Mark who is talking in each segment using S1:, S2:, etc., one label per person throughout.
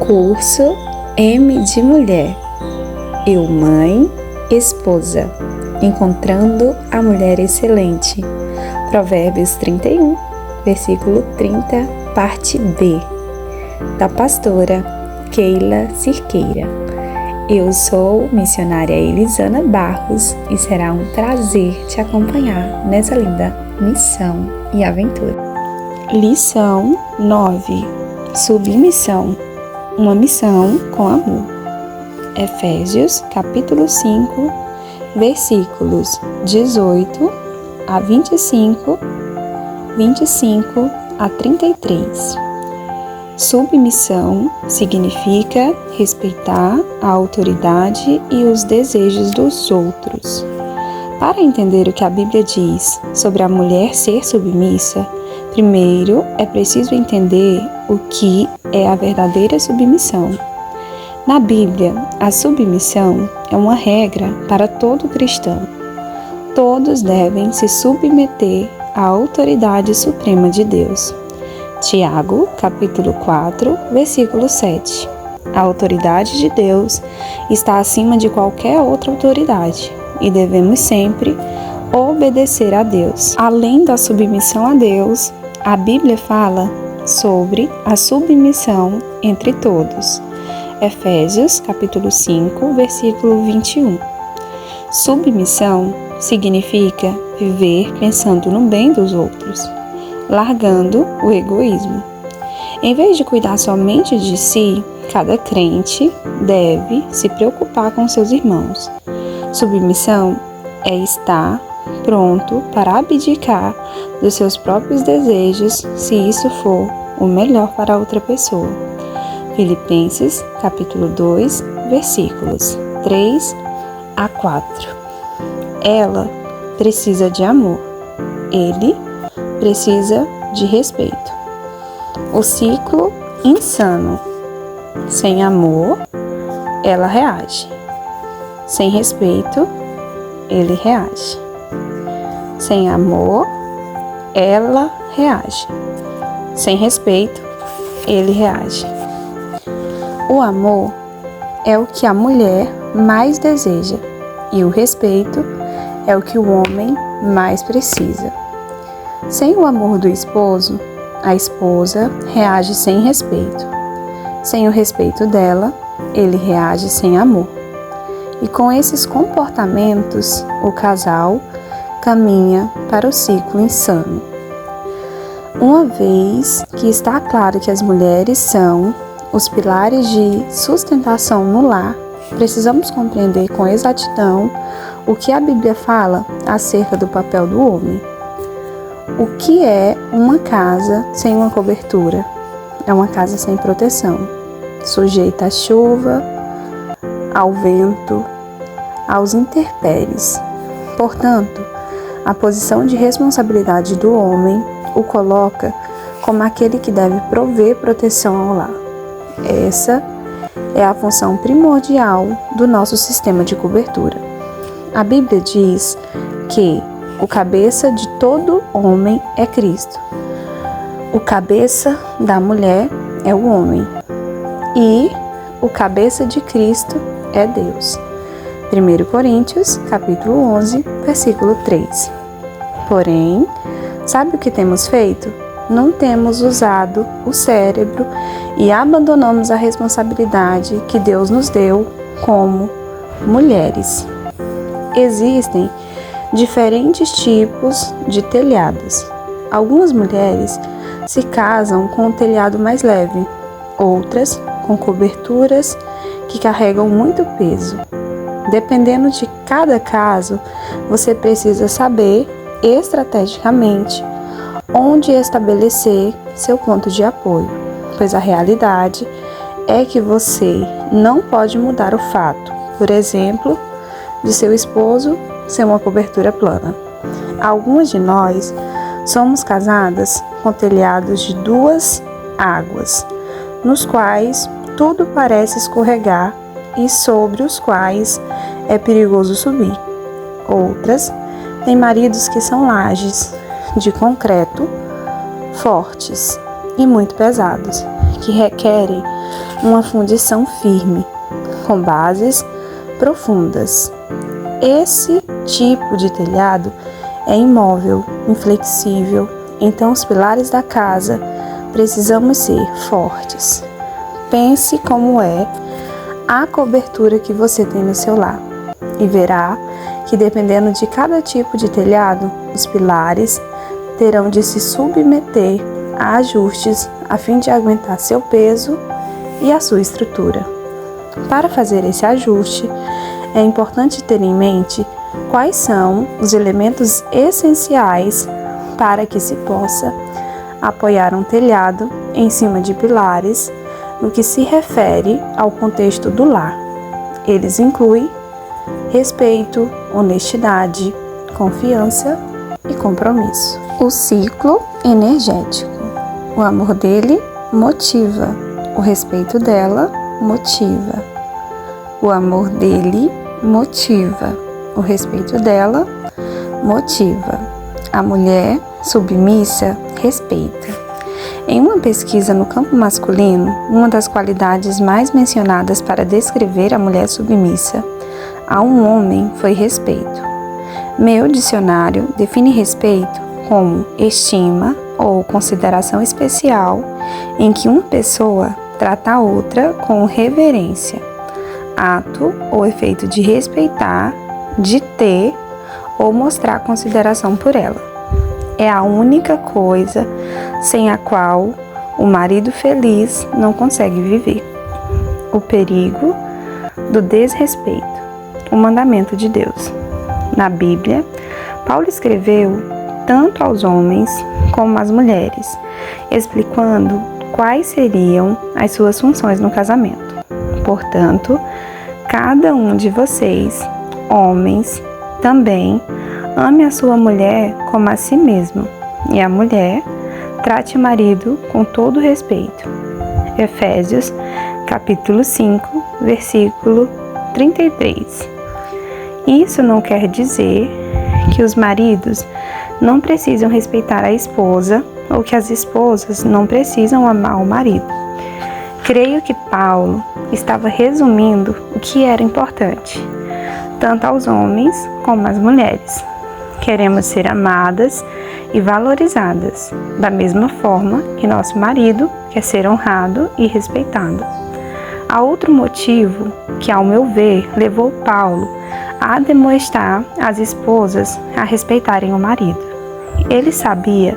S1: Curso M de Mulher. Eu, mãe, esposa. Encontrando a mulher excelente. Provérbios 31, versículo 30, parte B. Da pastora Keila Cirqueira. Eu sou missionária Elisana Barros e será um prazer te acompanhar nessa linda missão e aventura. Lição 9. Submissão. Uma missão com amor. Efésios, capítulo 5, versículos 18 a 25, 25 a 33. Submissão significa respeitar a autoridade e os desejos dos outros. Para entender o que a Bíblia diz sobre a mulher ser submissa, primeiro é preciso entender o que é a verdadeira submissão. Na Bíblia, a submissão é uma regra para todo cristão. Todos devem se submeter à autoridade suprema de Deus. Tiago, capítulo 4, versículo 7. A autoridade de Deus está acima de qualquer outra autoridade e devemos sempre obedecer a Deus. Além da submissão a Deus, a Bíblia fala sobre a submissão entre todos. Efésios, capítulo 5, versículo 21. Submissão significa viver pensando no bem dos outros, largando o egoísmo. Em vez de cuidar somente de si, cada crente deve se preocupar com seus irmãos. Submissão é estar pronto para abdicar dos seus próprios desejos, se isso for o melhor para outra pessoa. Filipenses, capítulo 2, versículos 3 a 4. Ela precisa de amor. Ele precisa de respeito. O ciclo insano. Sem amor, ela reage. Sem respeito, ele reage. Sem amor, ela reage. Sem respeito, ele reage. O amor é o que a mulher mais deseja e o respeito é o que o homem mais precisa. Sem o amor do esposo, a esposa reage sem respeito. Sem o respeito dela, ele reage sem amor. E com esses comportamentos, o casal caminha para o ciclo insano. Uma vez que está claro que as mulheres são os pilares de sustentação no lar, precisamos compreender com exatidão o que a Bíblia fala acerca do papel do homem. O que é uma casa sem uma cobertura? É uma casa sem proteção, sujeita à chuva, ao vento, aos intempéries. Portanto, a posição de responsabilidade do homem o coloca como aquele que deve prover proteção ao lar. Essa é a função primordial do nosso sistema de cobertura. A Bíblia diz que o cabeça de todo homem é Cristo. O cabeça da mulher é o homem. E o cabeça de Cristo é Deus. 1 Coríntios, capítulo 11, versículo 3. Porém, sabe o que temos feito? Não temos usado o cérebro e abandonamos a responsabilidade que Deus nos deu como mulheres. Existem diferentes tipos de telhados. Algumas mulheres se casam com um telhado mais leve, outras com coberturas que carregam muito peso. Dependendo de cada caso, você precisa saber estrategicamente onde estabelecer seu ponto de apoio, pois a realidade é que você não pode mudar o fato, por exemplo, de seu esposo ser uma cobertura plana. Algumas de nós somos casadas com telhados de duas águas, nos quais tudo parece escorregar e sobre os quais é perigoso subir. Outras têm maridos que são lajes de concreto, fortes e muito pesados, que requerem uma fundição firme, com bases profundas. Esse tipo de telhado é imóvel, inflexível, então os pilares da casa precisamos ser fortes. Pense como é a cobertura que você tem no seu lar e verá que, dependendo de cada tipo de telhado, os pilares terão de se submeter a ajustes a fim de aguentar seu peso e a sua estrutura. Para fazer esse ajuste, é importante ter em mente quais são os elementos essenciais para que se possa apoiar um telhado em cima de pilares no que se refere ao contexto do lar. Eles incluem respeito, honestidade, confiança e compromisso. O ciclo energético. O amor dele motiva, o respeito dela motiva. O amor dele motiva, o respeito dela motiva. A mulher submissa respeita. Em uma pesquisa no campo masculino, uma das qualidades mais mencionadas para descrever a mulher submissa a um homem foi respeito. Meu dicionário define respeito como estima ou consideração especial em que uma pessoa trata a outra com reverência, ato ou efeito de respeitar, de ter ou mostrar consideração por ela. É a única coisa sem a qual o marido feliz não consegue viver. O perigo do desrespeito, o mandamento de Deus. Na Bíblia, Paulo escreveu tanto aos homens como às mulheres, explicando quais seriam as suas funções no casamento. Portanto, cada um de vocês, homens, também ame a sua mulher como a si mesmo, e a mulher trate o marido com todo respeito. Efésios, capítulo 5, versículo 33. Isso não quer dizer que os maridos não precisam respeitar a esposa ou que as esposas não precisam amar o marido. Creio que Paulo estava resumindo o que era importante, tanto aos homens como às mulheres. Queremos ser amadas e valorizadas, da mesma forma que nosso marido quer ser honrado e respeitado. Há outro motivo que, ao meu ver, levou Paulo a demonstrar às esposas a respeitarem o marido. Ele sabia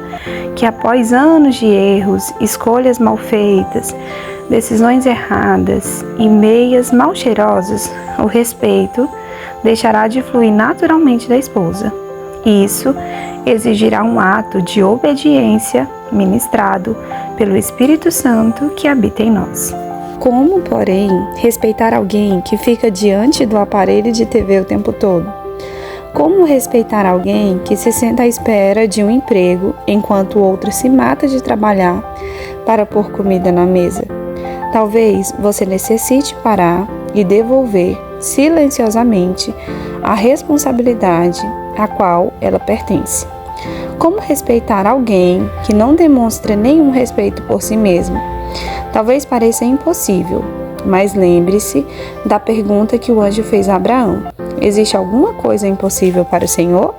S1: que após anos de erros, escolhas mal feitas, decisões erradas e meias mal cheirosas, o respeito deixará de fluir naturalmente da esposa. Isso exigirá um ato de obediência ministrado pelo Espírito Santo que habita em nós. Como, porém, respeitar alguém que fica diante do aparelho de TV o tempo todo? Como respeitar alguém que se senta à espera de um emprego enquanto o outro se mata de trabalhar para pôr comida na mesa? Talvez você necessite parar e devolver silenciosamente a responsabilidade a qual ela pertence. Como respeitar alguém que não demonstra nenhum respeito por si mesmo? Talvez pareça impossível, mas lembre-se da pergunta que o anjo fez a Abraão: existe alguma coisa impossível para o Senhor?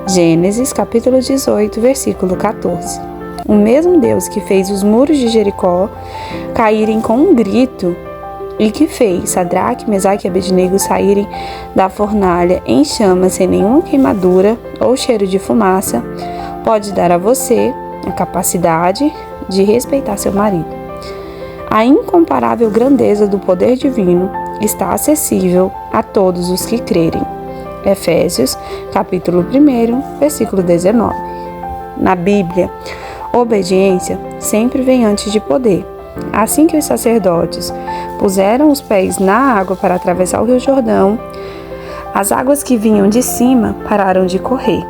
S1: Gênesis capítulo 18, versículo 14. O mesmo Deus que fez os muros de Jericó caírem com um grito e que fez Sadraque, Mesaque e Abednego saírem da fornalha em chamas sem nenhuma queimadura ou cheiro de fumaça, pode dar a você a capacidade de respeitar seu marido. A incomparável grandeza do poder divino está acessível a todos os que crerem. Efésios, capítulo 1, versículo 19. Na Bíblia, obediência sempre vem antes de poder. Assim que os sacerdotes puseram os pés na água para atravessar o Rio Jordão, as águas que vinham de cima pararam de correr.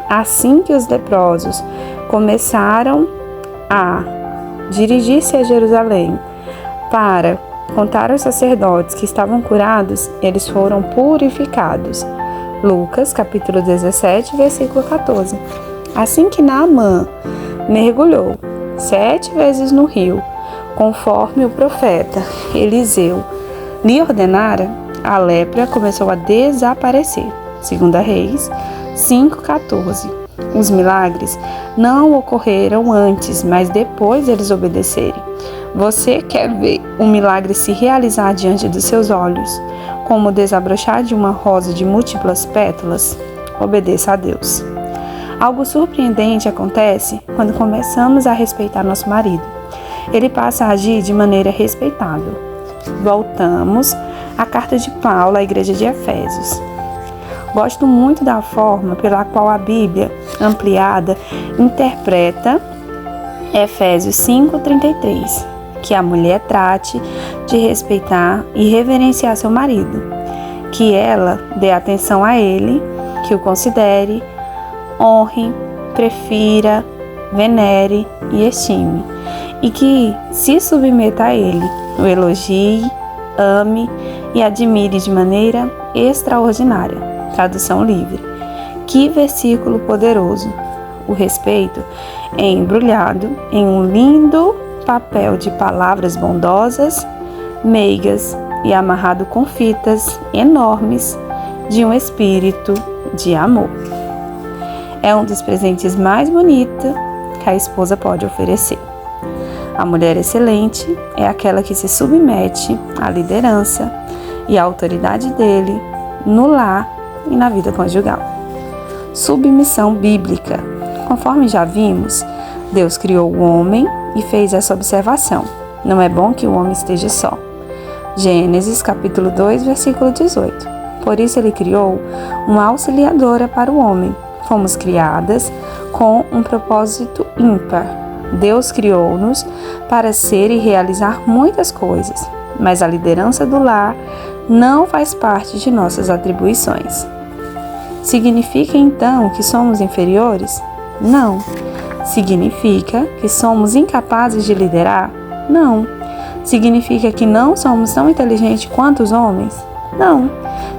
S1: Assim que os leprosos começaram a dirigir-se a Jerusalém para contar aos sacerdotes que estavam curados, eles foram purificados. Lucas, capítulo 17, versículo 14. Assim que Naamã mergulhou 7 vezes no rio, conforme o profeta Eliseu lhe ordenara, a lepra começou a desaparecer. 2 Reis 5,14. Os milagres não ocorreram antes, mas depois deles obedecerem. Você quer ver um milagre se realizar diante dos seus olhos, como o desabrochar de uma rosa de múltiplas pétalas? Obedeça a Deus. Algo surpreendente acontece quando começamos a respeitar nosso marido. Ele passa a agir de maneira respeitável. Voltamos à carta de Paulo à igreja de Efésios. Gosto muito da forma pela qual a Bíblia, ampliada, interpreta Efésios 5,33, que a mulher trate de respeitar e reverenciar seu marido, que ela dê atenção a ele, que o considere, honre, prefira, venere e estime, e que se submeta a ele, o elogie, ame e admire de maneira extraordinária. Tradução livre. Que versículo poderoso! O respeito é embrulhado em um lindo papel de palavras bondosas, meigas e amarrado com fitas enormes de um espírito de amor. É um dos presentes mais bonitos que a esposa pode oferecer. A mulher excelente é aquela que se submete à liderança e à autoridade dele no lar e na vida conjugal. Submissão bíblica. Conforme já vimos, Deus criou o homem e fez essa observação: não é bom que o homem esteja só. Gênesis capítulo 2, versículo 18. Por isso ele criou uma auxiliadora para o homem. Fomos criadas com um propósito ímpar. Deus criou-nos para ser e realizar muitas coisas, mas a liderança do lar não faz parte de nossas atribuições. Significa então que somos inferiores? Não. Significa que somos incapazes de liderar? Não. Significa que não somos tão inteligentes quanto os homens? Não.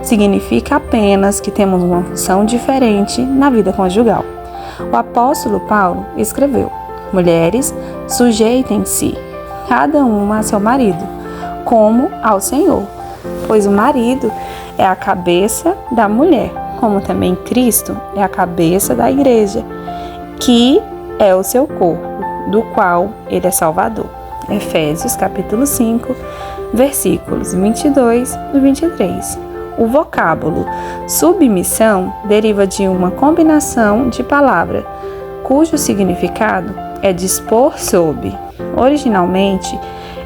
S1: Significa apenas que temos uma função diferente na vida conjugal. O apóstolo Paulo escreveu: mulheres, sujeitem-se, cada uma a seu marido, como ao Senhor, pois o marido é a cabeça da mulher, como também Cristo é a cabeça da igreja, que é o seu corpo, do qual ele é Salvador. Efésios capítulo 5, versículos 22 e 23. O vocábulo submissão deriva de uma combinação de palavras, cujo significado é dispor sob. Originalmente,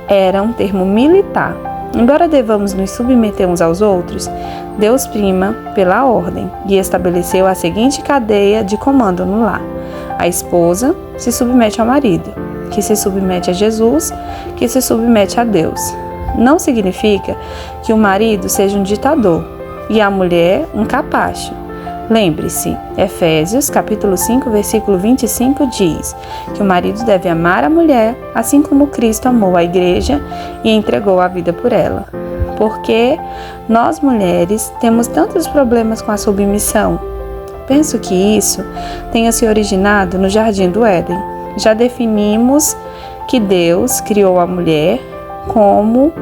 S1: era um termo militar. Embora devamos nos submeter uns aos outros, Deus prima pela ordem e estabeleceu a seguinte cadeia de comando no lar: a esposa se submete ao marido, que se submete a Jesus, que se submete a Deus. Não significa que o marido seja um ditador e a mulher um capacho. Lembre-se, Efésios capítulo 5, versículo 25 diz que o marido deve amar a mulher, assim como Cristo amou a igreja e entregou a vida por ela. Porque nós mulheres temos tantos problemas com a submissão? Penso que isso tenha se originado no Jardim do Éden. Já definimos que Deus criou a mulher como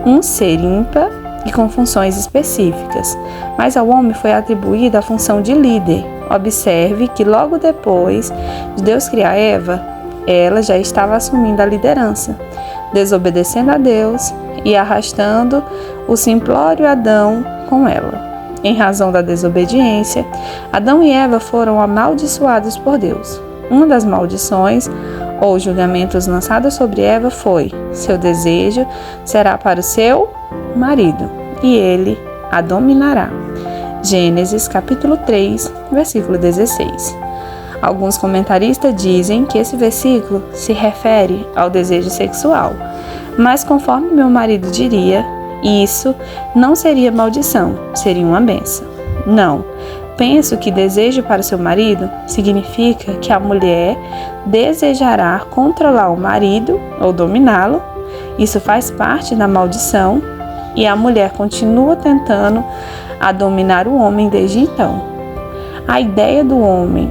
S1: um ser ímpar e com funções específicas, mas ao homem foi atribuída a função de líder. Observe que logo depois de Deus criar Eva, ela já estava assumindo a liderança, desobedecendo a Deus e arrastando o simplório Adão com ela. Em razão da desobediência, Adão e Eva foram amaldiçoados por Deus. Uma das maldições ou julgamentos lançados sobre Eva foi: seu desejo será para o seu marido, e ele a dominará. Gênesis capítulo 3, versículo 16. Alguns comentaristas dizem que esse versículo se refere ao desejo sexual, mas conforme meu marido diria, isso não seria maldição, seria uma bênção. Não, penso que desejo para o seu marido significa que a mulher desejará controlar o marido ou dominá-lo. Isso faz parte da maldição e a mulher continua tentando a dominar o homem desde então. A ideia do homem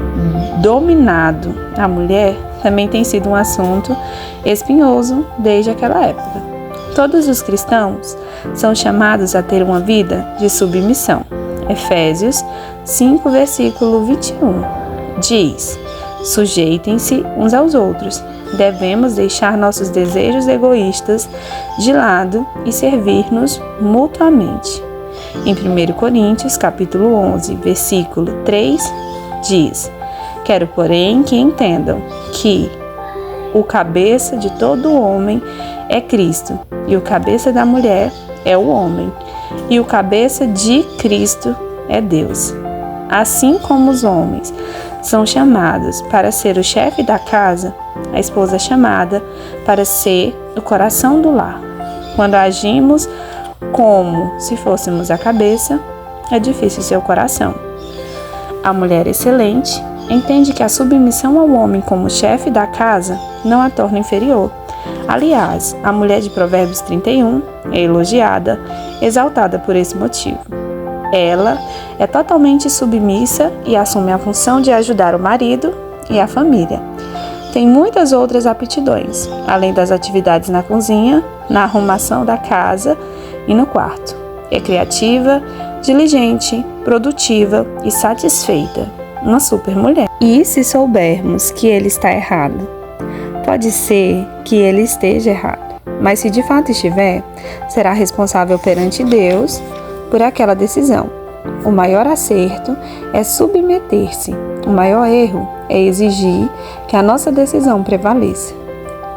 S1: dominado, a mulher, também tem sido um assunto espinhoso desde aquela época. Todos os cristãos são chamados a ter uma vida de submissão. Efésios 5, versículo 21, diz: sujeitem-se uns aos outros. Devemos deixar nossos desejos egoístas de lado e servir-nos mutuamente. Em 1 Coríntios, capítulo 11, versículo 3, diz: quero, porém, que entendam que o cabeça de todo homem é Cristo, e o cabeça da mulher é o homem, e o cabeça de Cristo é Deus. Assim como os homens são chamados para ser o chefe da casa, a esposa é chamada para ser o coração do lar. Quando agimos como se fôssemos a cabeça, é difícil ser o coração. A mulher excelente entende que a submissão ao homem como chefe da casa não a torna inferior. Aliás, a mulher de Provérbios 31 é elogiada, exaltada por esse motivo. Ela é totalmente submissa e assume a função de ajudar o marido e a família. Tem muitas outras aptidões, além das atividades na cozinha, na arrumação da casa e no quarto. É criativa, diligente, produtiva e satisfeita. Uma super mulher. E se soubermos que ele está errado? Pode ser que ele esteja errado, mas se de fato estiver, será responsável perante Deus por aquela decisão. O maior acerto é submeter-se. O maior erro é exigir que a nossa decisão prevaleça.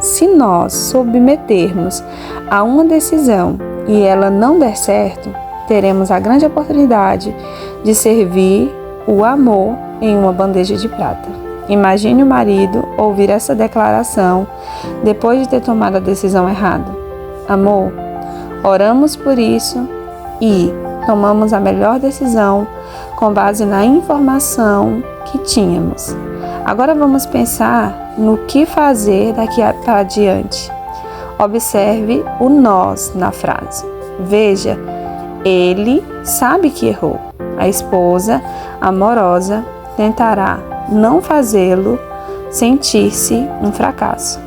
S1: Se nós submetermos a uma decisão e ela não der certo, teremos a grande oportunidade de servir o amor em uma bandeja de prata. Imagine o marido ouvir essa declaração depois de ter tomado a decisão errada. Amor, oramos por isso e tomamos a melhor decisão com base na informação que tínhamos. Agora vamos pensar no que fazer daqui para adiante. Observe o nós na frase. Veja, ele sabe que errou. A esposa amorosa tentará não fazê-lo sentir-se um fracasso.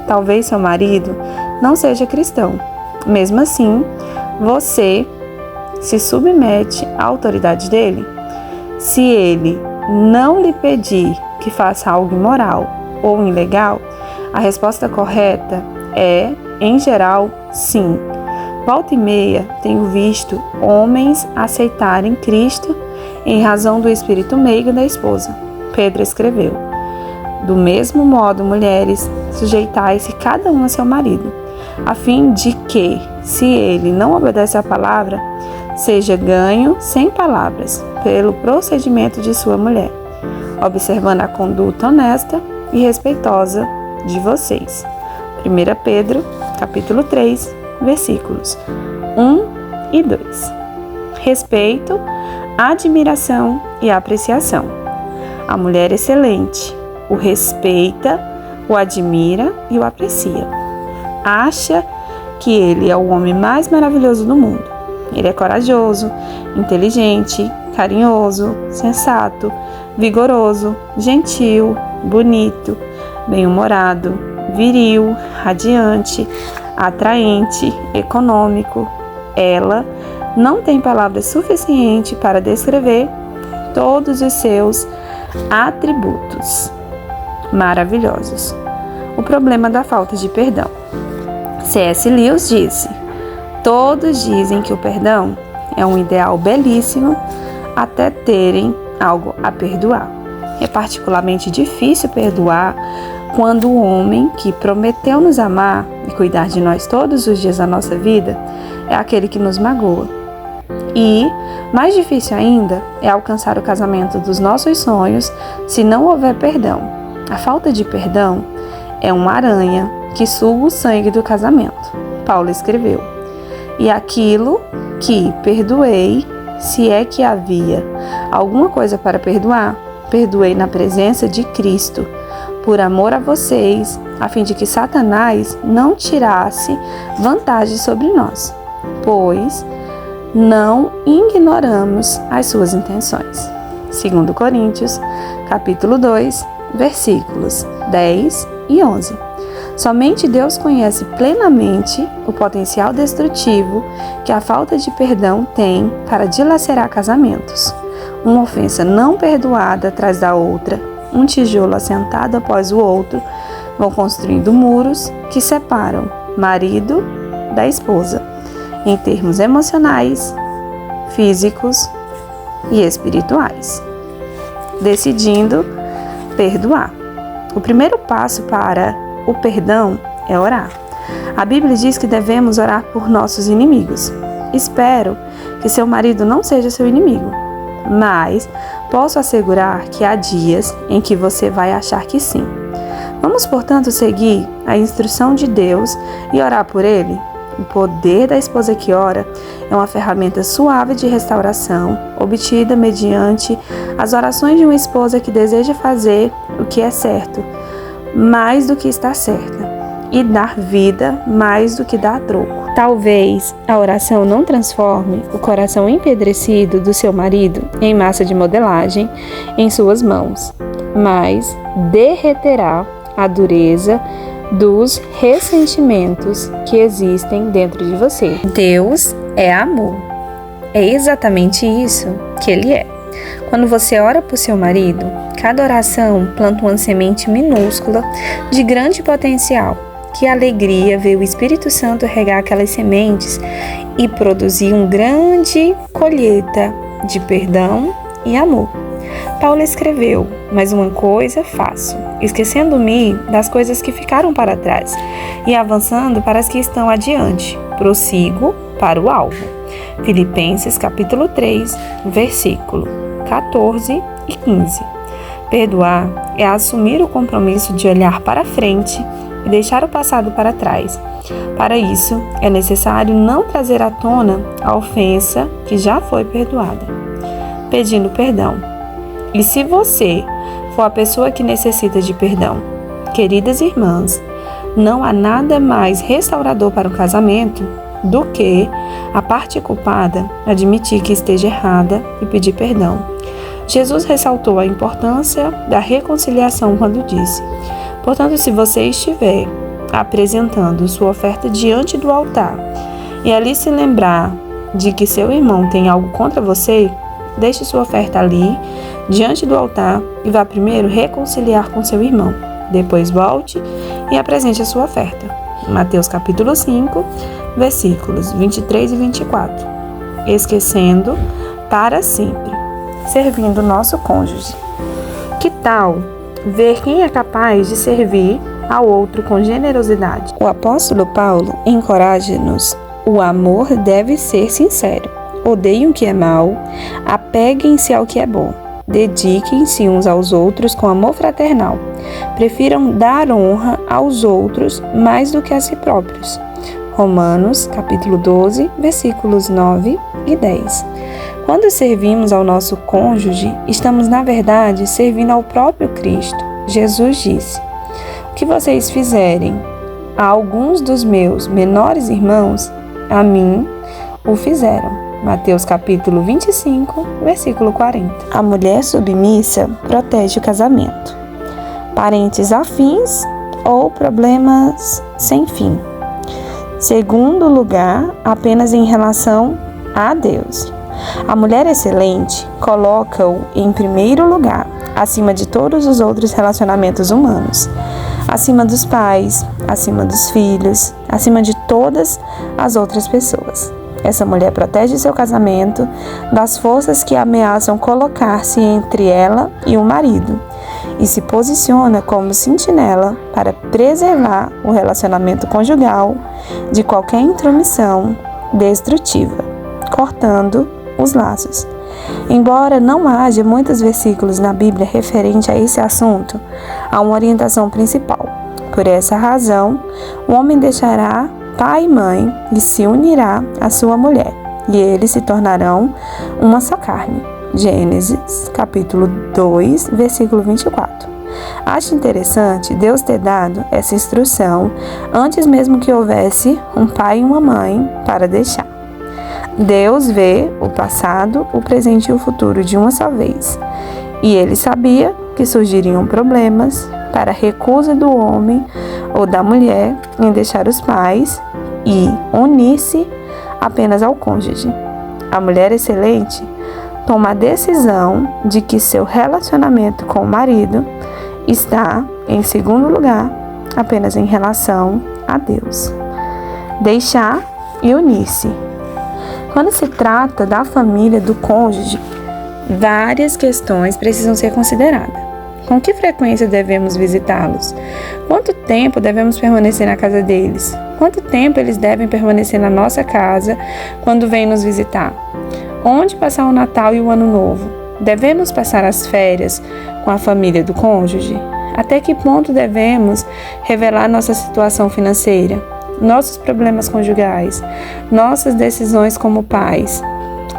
S1: Talvez seu marido não seja cristão. Mesmo assim, você se submete à autoridade dele? Se ele não lhe pedir que faça algo imoral ou ilegal, a resposta correta é, em geral, sim. Volta e meia, tenho visto homens aceitarem Cristo em razão do espírito meigo da esposa. Pedro escreveu: do mesmo modo, mulheres, sujeitai-se cada um a seu marido, a fim de que, se ele não obedece à palavra, seja ganho sem palavras pelo procedimento de sua mulher, observando a conduta honesta e respeitosa de vocês. 1 Pedro, capítulo 3, versículos 1 e 2. Respeito, admiração e apreciação. A mulher excelente o respeita, o admira e o aprecia. Acha que ele é o homem mais maravilhoso do mundo. Ele é corajoso, inteligente, carinhoso, sensato, vigoroso, gentil, bonito, bem-humorado, viril, radiante, atraente, econômico. Ela não tem palavras suficientes para descrever todos os seus atributos maravilhosos. O problema da falta de perdão. C.S. Lewis disse: todos dizem que o perdão é um ideal belíssimo até terem algo a perdoar. É particularmente difícil perdoar quando o homem que prometeu nos amar e cuidar de nós todos os dias da nossa vida é aquele que nos magoa. E, mais difícil ainda, é alcançar o casamento dos nossos sonhos se não houver perdão. A falta de perdão é uma aranha que suga o sangue do casamento. Paulo escreveu: e aquilo que perdoei, se é que havia alguma coisa para perdoar, perdoei na presença de Cristo, por amor a vocês, a fim de que Satanás não tirasse vantagem sobre nós, pois não ignoramos as suas intenções. 2 Coríntios, capítulo 2, versículos 10 e 11. Somente Deus conhece plenamente o potencial destrutivo que a falta de perdão tem para dilacerar casamentos. Uma ofensa não perdoada atrás da outra, um tijolo assentado após o outro, vão construindo muros que separam marido da esposa, em termos emocionais, físicos e espirituais. Decidindo perdoar. O primeiro passo para o perdão é orar. A Bíblia diz que devemos orar por nossos inimigos. Espero que seu marido não seja seu inimigo, mas posso assegurar que há dias em que você vai achar que sim. Vamos, portanto, seguir a instrução de Deus e orar por ele? O poder da esposa que ora é uma ferramenta suave de restauração, obtida mediante as orações de uma esposa que deseja fazer o que é certo, mais do que está certa, e dar vida mais do que dar troco. Talvez a oração não transforme o coração empedrecido do seu marido em massa de modelagem em suas mãos, mas derreterá a dureza dos ressentimentos que existem dentro de você. Deus é amor. É exatamente isso que Ele é. Quando você ora por seu marido, cada oração planta uma semente minúscula de grande potencial. Que alegria ver o Espírito Santo regar aquelas sementes e produzir uma grande colheita de perdão e amor. Paulo escreveu: mas uma coisa faço, esquecendo-me das coisas que ficaram para trás e avançando para as que estão adiante, prossigo para o alvo. Filipenses capítulo 3, versículo 14 e 15. Perdoar é assumir o compromisso de olhar para frente e deixar o passado para trás. Para isso, é necessário não trazer à tona a ofensa que já foi perdoada, pedindo perdão. E se você for a pessoa que necessita de perdão, queridas irmãs, não há nada mais restaurador para um casamento do que a parte culpada admitir que esteja errada e pedir perdão. Jesus ressaltou a importância da reconciliação quando disse: portanto, se você estiver apresentando sua oferta diante do altar e ali se lembrar de que seu irmão tem algo contra você, deixe sua oferta ali, diante do altar, e vá primeiro reconciliar com seu irmão. Depois volte e apresente a sua oferta. Mateus capítulo 5, versículos 23 e 24. Esquecendo para sempre, servindo o nosso cônjuge. Que tal ver quem é capaz de servir ao outro com generosidade? O apóstolo Paulo encoraja-nos: o amor deve ser sincero. Odeiem o que é mal, apeguem-se ao que é bom. Dediquem-se uns aos outros com amor fraternal. Prefiram dar honra aos outros mais do que a si próprios. Romanos, capítulo 12, versículos 9 e 10. Quando servimos ao nosso cônjuge, estamos, na verdade, servindo ao próprio Cristo. Jesus disse: o que vocês fizerem a alguns dos meus menores irmãos, a mim o fizeram. Mateus capítulo 25, versículo 40. A mulher submissa protege o casamento. Parentes afins ou problemas sem fim. Segundo lugar, apenas em relação a Deus. A mulher excelente coloca-o em primeiro lugar, acima de todos os outros relacionamentos humanos. Acima dos pais, acima dos filhos, acima de todas as outras pessoas. Essa mulher protege seu casamento das forças que ameaçam colocar-se entre ela e o marido e se posiciona como sentinela para preservar o relacionamento conjugal de qualquer intromissão destrutiva, cortando os laços. Embora não haja muitos versículos na Bíblia referente a esse assunto, há uma orientação principal. Por essa razão, o homem deixará pai e mãe e se unirá à sua mulher, e eles se tornarão uma só carne. Gênesis, capítulo 2, versículo 24. Acho interessante Deus ter dado essa instrução antes mesmo que houvesse um pai e uma mãe para deixar. Deus vê o passado, o presente e o futuro de uma só vez, e ele sabia que surgiriam problemas para a recusa do homem ou da mulher em deixar os pais e unir-se apenas ao cônjuge. A mulher excelente toma a decisão de que seu relacionamento com o marido está em segundo lugar, apenas em relação a Deus. Deixar e unir-se. Quando se trata da família do cônjuge, várias questões precisam ser consideradas. Com que frequência devemos visitá-los? Quanto tempo devemos permanecer na casa deles? Quanto tempo eles devem permanecer na nossa casa quando vêm nos visitar? Onde passar o Natal e o Ano Novo? Devemos passar as férias com a família do cônjuge? Até que ponto devemos revelar nossa situação financeira, nossos problemas conjugais, nossas decisões como pais?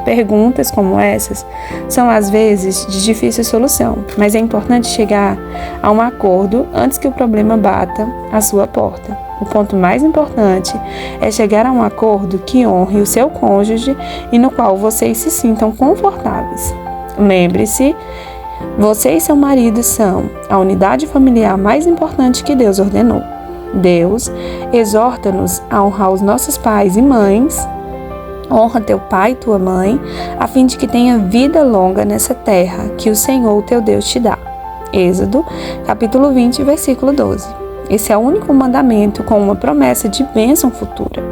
S1: Perguntas como essas são às vezes de difícil solução, mas é importante chegar a um acordo antes que o problema bata à sua porta. O ponto mais importante é chegar a um acordo que honre o seu cônjuge e no qual vocês se sintam confortáveis. Lembre-se, você e seu marido são a unidade familiar mais importante que Deus ordenou. Deus exorta-nos a honrar os nossos pais e mães. Honra teu pai e tua mãe, a fim de que tenha vida longa nessa terra que o Senhor, teu Deus, te dá. Êxodo, capítulo 20, versículo 12. Esse é o único mandamento com uma promessa de bênção futura.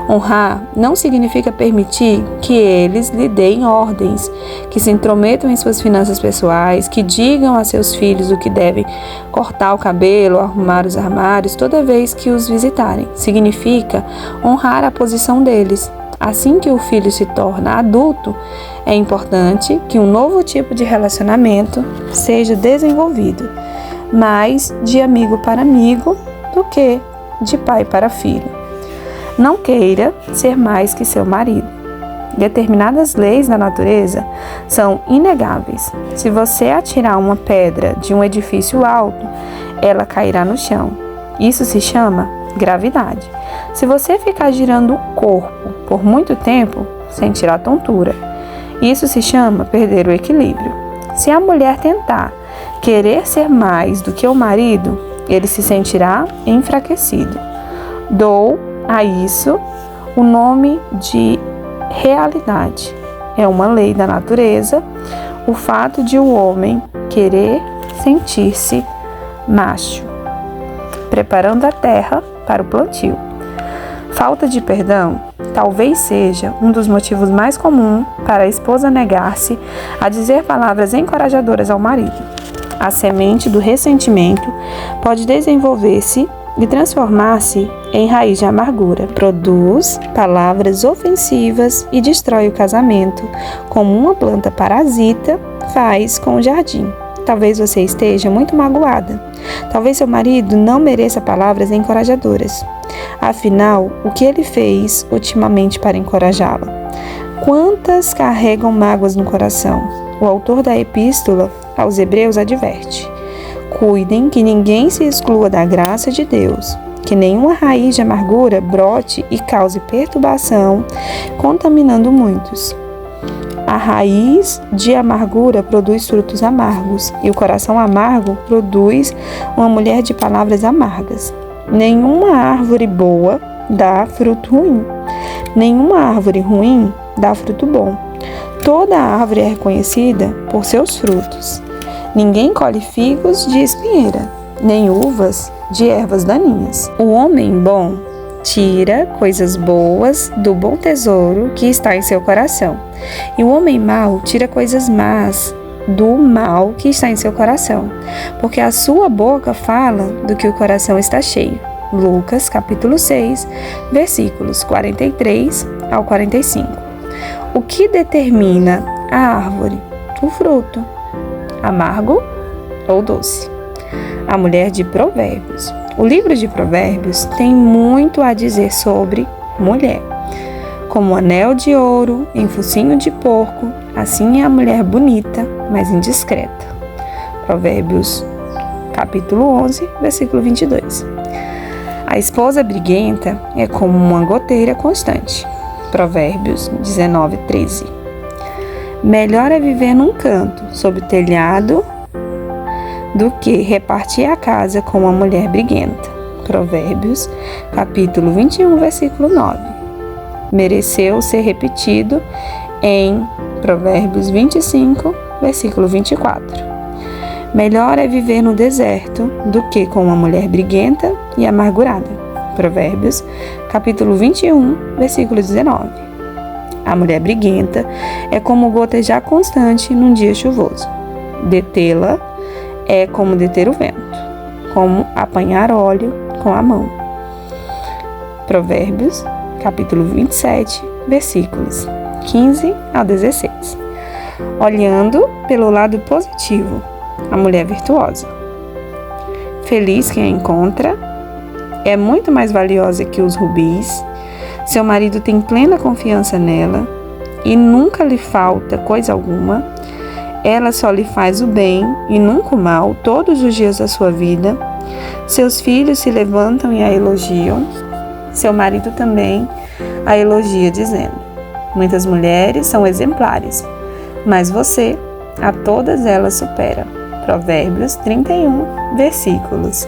S1: Honrar não significa permitir que eles lhe deem ordens, que se intrometam em suas finanças pessoais, que digam a seus filhos o que devem cortar o cabelo, arrumar os armários toda vez que os visitarem. Significa honrar a posição deles. Assim que o filho se torna adulto, é importante que um novo tipo de relacionamento seja desenvolvido, mais de amigo para amigo do que de pai para filho. Não queira ser mais que seu marido. Determinadas leis da natureza são inegáveis. Se você atirar uma pedra de um edifício alto, ela cairá no chão. Isso se chama gravidade. Se você ficar girando o corpo por muito tempo, sentirá tontura. Isso se chama perder o equilíbrio. Se a mulher tentar querer ser mais do que o marido, ele se sentirá enfraquecido. Dou a isso o nome de realidade. É uma lei da natureza, o fato de o homem querer sentir-se macho, preparando a terra para o plantio. Falta de perdão talvez seja um dos motivos mais comuns para a esposa negar-se a dizer palavras encorajadoras ao marido. A semente do ressentimento pode desenvolver-se e transformar-se em raiz de amargura. Produz palavras ofensivas e destrói o casamento, como uma planta parasita faz com o jardim. Talvez você esteja muito magoada. Talvez seu marido não mereça palavras encorajadoras. Afinal, o que ele fez ultimamente para encorajá-la? Quantas carregam mágoas no coração? O autor da epístola aos Hebreus adverte: cuidem que ninguém se exclua da graça de Deus, que nenhuma raiz de amargura brote e cause perturbação, contaminando muitos. A raiz de amargura produz frutos amargos, e o coração amargo produz uma mulher de palavras amargas. Nenhuma árvore boa dá fruto ruim. Nenhuma árvore ruim dá fruto bom. Toda árvore é reconhecida por seus frutos. Ninguém colhe figos de espinheira, nem uvas de ervas daninhas. O homem bom tira coisas boas do bom tesouro que está em seu coração, e o homem mau tira coisas más do mal que está em seu coração, porque a sua boca fala do que o coração está cheio. Lucas, capítulo 6, versículos 43 ao 45. O que determina a árvore? O fruto, amargo ou doce. A mulher de Provérbios. O livro de Provérbios tem muito a dizer sobre mulher. Como anel de ouro em focinho de porco, assim é a mulher bonita, mas indiscreta. Provérbios, capítulo 11, versículo 22. A esposa briguenta é como uma goteira constante. Provérbios 19, 13. Melhor é viver num canto, sob o telhado, do que repartir a casa com uma mulher briguenta. Provérbios, capítulo 21, versículo 9. Mereceu ser repetido em Provérbios 25, versículo 24. Melhor é viver no deserto do que com uma mulher briguenta e amargurada. Provérbios, capítulo 21, versículo 19. A mulher briguenta é como gotejar constante num dia chuvoso. Detê-la é como deter o vento, como apanhar óleo com a mão. Provérbios, capítulo 27, versículos 15 a 16. Olhando pelo lado positivo, a mulher virtuosa. Feliz quem a encontra, é muito mais valiosa que os rubis. Seu marido tem plena confiança nela e nunca lhe falta coisa alguma. Ela só lhe faz o bem e nunca o mal todos os dias da sua vida. Seus filhos se levantam e a elogiam. Seu marido também a elogia, dizendo: muitas mulheres são exemplares, mas você a todas elas supera. Provérbios 31, versículos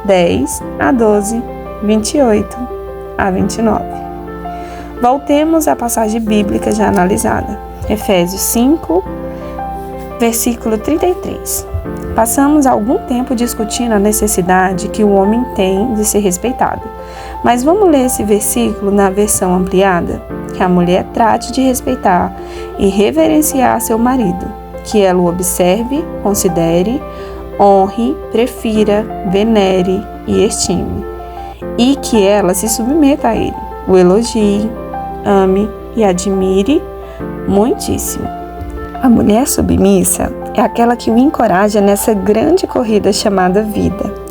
S1: 10 a 12, 28 a 29. Voltemos à passagem bíblica já analisada. Efésios 5, versículo 33. Passamos algum tempo discutindo a necessidade que o homem tem de ser respeitado. Mas vamos ler esse versículo na versão ampliada? Que a mulher trate de respeitar e reverenciar seu marido, que ela o observe, considere, honre, prefira, venere e estime, e que ela se submeta a ele, o elogie, ame e admire muitíssimo. A mulher submissa é aquela que o encoraja nessa grande corrida chamada vida.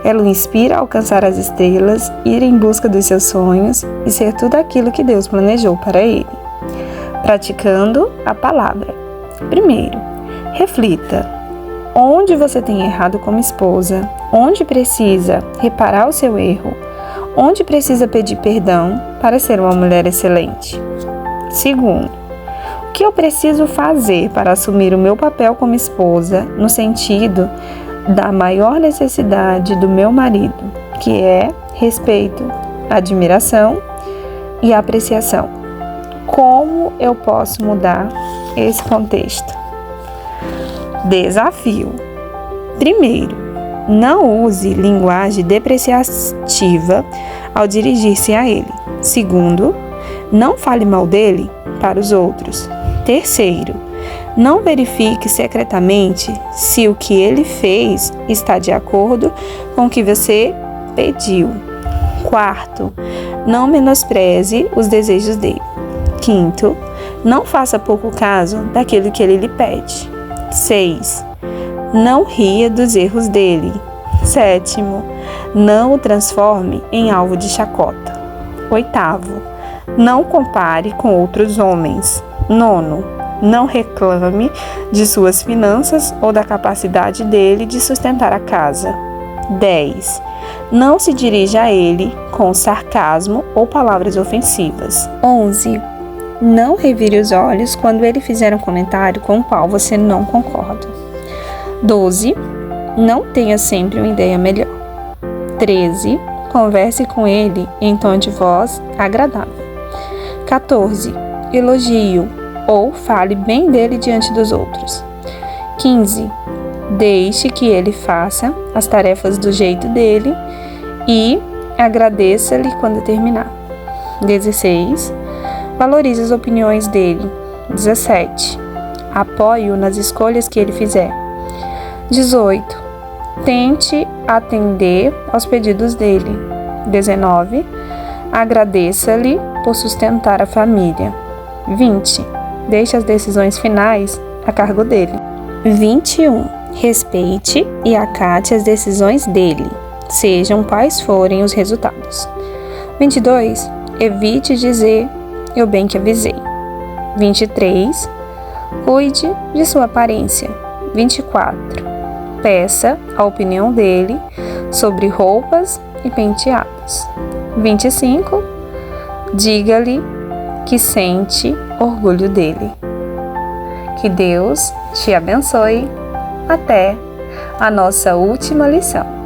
S1: Ela o inspira a alcançar as estrelas, ir em busca dos seus sonhos e ser tudo aquilo que Deus planejou para ele. Praticando a palavra. Primeiro, reflita. Onde você tem errado como esposa? Onde precisa reparar o seu erro? Onde precisa pedir perdão para ser uma mulher excelente? Segundo, o que eu preciso fazer para assumir o meu papel como esposa no sentido da maior necessidade do meu marido, que é respeito, admiração e apreciação? Como eu posso mudar esse contexto? Desafio. Primeiro, não use linguagem depreciativa ao dirigir-se a ele. Segundo, não fale mal dele para os outros. Terceiro, não verifique secretamente se o que ele fez está de acordo com o que você pediu. Quarto, não menospreze os desejos dele. Quinto, não faça pouco caso daquilo que ele lhe pede. 6. Não ria dos erros dele. 7. Não o transforme em alvo de chacota. 8. Não compare com outros homens. 9. Não reclame de suas finanças ou da capacidade dele de sustentar a casa. 10. Não se dirija a ele com sarcasmo ou palavras ofensivas. 11. Não revire os olhos quando ele fizer um comentário com o qual você não concorda. 12. Não tenha sempre uma ideia melhor. 13. Converse com ele em tom de voz agradável. 14. Elogie-o ou fale bem dele diante dos outros. 15. Deixe que ele faça as tarefas do jeito dele e agradeça-lhe quando terminar. 16. Valorize as opiniões dele. 17. Apoie-o nas escolhas que ele fizer. 18. Tente atender aos pedidos dele. 19. Agradeça-lhe por sustentar a família. 20. Deixe as decisões finais a cargo dele. 21. Respeite e acate as decisões dele, sejam quais forem os resultados. 22. Evite dizer eu bem que avisei. 23. Cuide de sua aparência. 24. Peça a opinião dele sobre roupas e penteados. 25. Diga-lhe que sente orgulho dele. Que Deus te abençoe. Até a nossa última lição.